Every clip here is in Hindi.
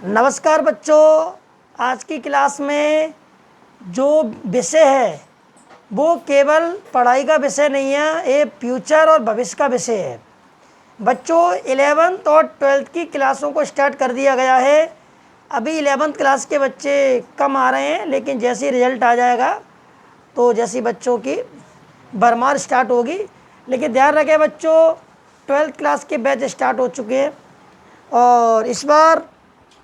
नमस्कार बच्चों, आज की क्लास में जो विषय है वो केवल पढ़ाई का विषय नहीं है, ये फ्यूचर और भविष्य का विषय है। बच्चों 11th और 12th की क्लासों को स्टार्ट कर दिया गया है। अभी 11th क्लास के बच्चे कम आ रहे हैं, लेकिन जैसे ही रिजल्ट आ जाएगा तो जैसी बच्चों की भरमार स्टार्ट होगी। लेकिन ध्यान रखें बच्चों, 12th क्लास के बैच स्टार्ट हो चुके हैं और इस बार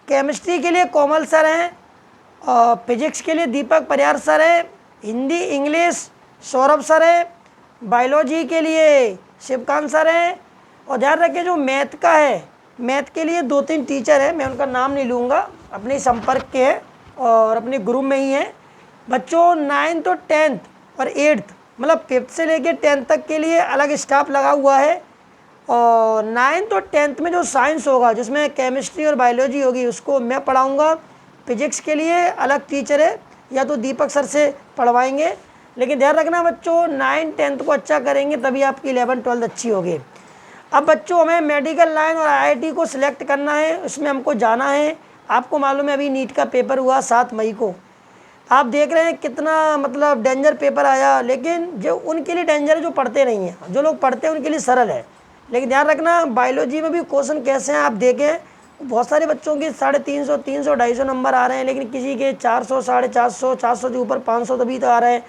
केमिस्ट्री के लिए कोमल सर हैं और फिजिक्स के लिए दीपक परिहार सर हैं, हिंदी इंग्लिश सौरभ सर हैं, बायोलॉजी के लिए शिवकांत सर हैं और ध्यान रखें जो मैथ का है, मैथ के लिए 2-3 टीचर हैं, मैं उनका नाम नहीं लूँगा, अपने संपर्क के हैं और अपने ग्रुप में ही हैं। बच्चों 9th और 10th और 8th मतलब 5th से लेकर 10th तक के लिए अलग स्टाफ लगा हुआ है और 9th और 10th में जो साइंस होगा जिसमें केमिस्ट्री और बायोलॉजी होगी उसको मैं पढ़ाऊंगा। फिजिक्स के लिए अलग टीचर है, या तो दीपक सर से पढ़वाएंगे। लेकिन ध्यान रखना बच्चों, 9th 10th को अच्छा करेंगे तभी आपकी 11th 12th अच्छी होगी। अब बच्चों हमें मेडिकल लाइन और IIT को सिलेक्ट करना है, उसमें हमको जाना है। आपको मालूम है अभी नीट का पेपर हुआ 7 मई को, आप देख रहे हैं कितना मतलब डेंजर पेपर आया। लेकिन जो उनके लिए डेंजर है जो पढ़ते नहीं हैं, जो लोग पढ़ते हैं उनके लिए सरल है। लेकिन ध्यान रखना बायोलॉजी में भी क्वेश्चन कैसे हैं आप देखें, बहुत सारे बच्चों के 350, 300, 250 नंबर आ रहे हैं, लेकिन किसी के 400, 450, 400 के ऊपर 500 तभी तो आ रहे हैं।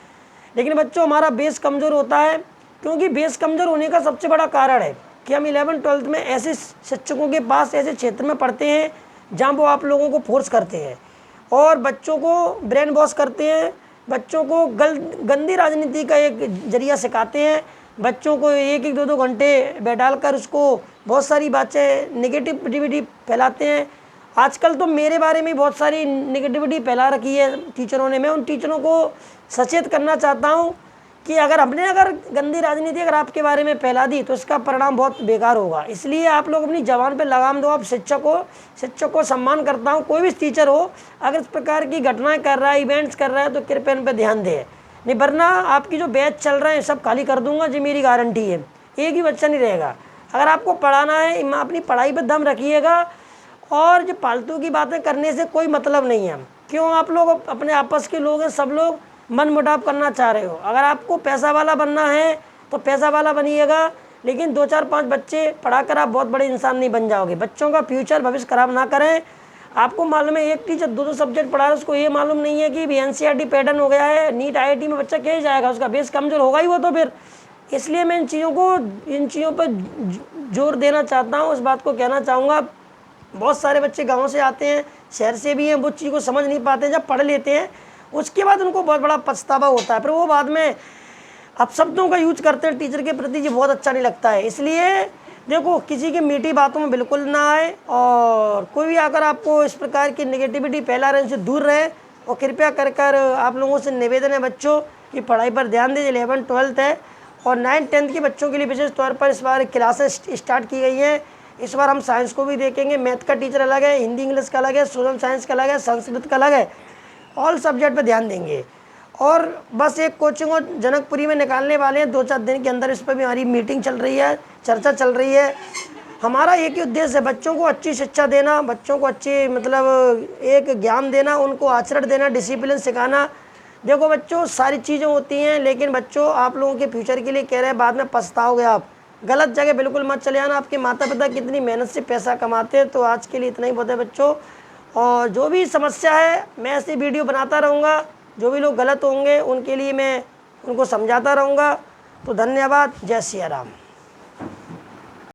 लेकिन बच्चों हमारा बेस कमज़ोर होता है, क्योंकि बेस कमज़ोर होने का सबसे बड़ा कारण है कि हम 11th 12th में ऐसे शिक्षकों के पास ऐसे क्षेत्र में पढ़ते हैं जहाँ वो आप लोगों को फोर्स करते हैं और बच्चों को ब्रेन वॉश करते हैं, बच्चों को गंदी राजनीति का एक जरिया सिखाते हैं, बच्चों को 1-1, 2-2 घंटे बैठाल कर उसको बहुत सारी बातें नेगेटिविटी फैलाते हैं। आजकल तो मेरे बारे में बहुत सारी नेगेटिविटी फैला रखी है टीचरों ने। मैं उन टीचरों को सचेत करना चाहता हूँ कि अगर गंदी राजनीति अगर आपके बारे में फैला दी तो इसका परिणाम बहुत बेकार होगा। इसलिए आप लोग अपनी जबान पे लगाम दो। आप शिक्षक को सम्मान करता हूँ, कोई भी टीचर हो अगर इस प्रकार की घटनाएं कर रहा है, इवेंट्स कर रहा है तो कृपया इन पर ध्यान दे, नहीं वरना आपकी जो बैच चल रहे हैं सब खाली कर दूंगा, जी मेरी गारंटी है। एक ही बच्चा नहीं रहेगा। अगर आपको पढ़ाना है अपनी पढ़ाई पे दम रखिएगा और जो फालतू की बातें करने से कोई मतलब नहीं है। क्यों आप लोग अपने आपस के लोग हैं, सब लोग मन मुटाव करना चाह रहे हो। अगर आपको पैसा वाला बनना है तो पैसा वाला बनिएगा, लेकिन 2-4-5 बच्चे पढ़ाकर आप बहुत बड़े इंसान नहीं बन जाओगे। बच्चों का फ्यूचर भविष्य खराब ना करें। आपको मालूम है एक टीचर 2-2 सब्जेक्ट पढ़ा रहा है, उसको ये मालूम नहीं है कि NCERT पैटर्न हो गया है, नीट IIT में बच्चा कैसे जाएगा, उसका बेस कमजोर होगा ही वो तो फिर। इसलिए मैं इन चीज़ों पर जोर देना चाहता हूँ, इस बात को कहना चाहूँगा। बहुत सारे बच्चे गाँव से आते हैं, शहर से भी हैं, वो चीज़ को समझ नहीं पाते। जब पढ़ लेते हैं उसके बाद उनको बहुत बड़ा पछतावा होता है, फिर वो बाद में अपशब्दों का यूज करते हैं टीचर के प्रति, जो बहुत अच्छा नहीं लगता है। इसलिए देखो, किसी की मीठी बातों में बिल्कुल ना आए और कोई भी आकर आपको इस प्रकार की नेगेटिविटी फैला रहे हैं उनसे दूर रहे। और कृपया कर आप लोगों से निवेदन है बच्चों कि पढ़ाई पर ध्यान दें। 11th 12th है और 9th 10th के बच्चों के लिए विशेष तौर पर इस बार क्लासेस स्टार्ट की गई हैं। इस बार हम साइंस को भी देखेंगे, मैथ का टीचर अलग है, हिंदी इंग्लिश का अलग है, सोशल साइंस का अलग है, संस्कृत का अलग है, ऑल सब्जेक्ट पर ध्यान देंगे। और बस एक कोचिंग और जनकपुरी में निकालने वाले हैं 2-4 दिन के अंदर। इस पर भी हमारी मीटिंग चल रही है, चर्चा चल रही है। हमारा एक ही उद्देश्य है, बच्चों को अच्छी शिक्षा देना, बच्चों को अच्छी मतलब एक ज्ञान देना, उनको आचरण देना, डिसिप्लिन सिखाना। देखो बच्चों, सारी चीज़ें होती हैं, लेकिन बच्चों आप लोगों के फ्यूचर के लिए कह रहे हैं, बाद में पछताओगे आप। गलत जगह बिल्कुल मत चले आना। आपके माता पिता कितनी मेहनत से पैसा कमाते हैं। तो आज के लिए इतना ही बहुत है बच्चों, और जो भी समस्या है मैं ऐसी वीडियो बनाता रहूँगा। जो भी लोग गलत होंगे उनके लिए मैं उनको समझाता रहूँगा। तो धन्यवाद। जय सिया राम।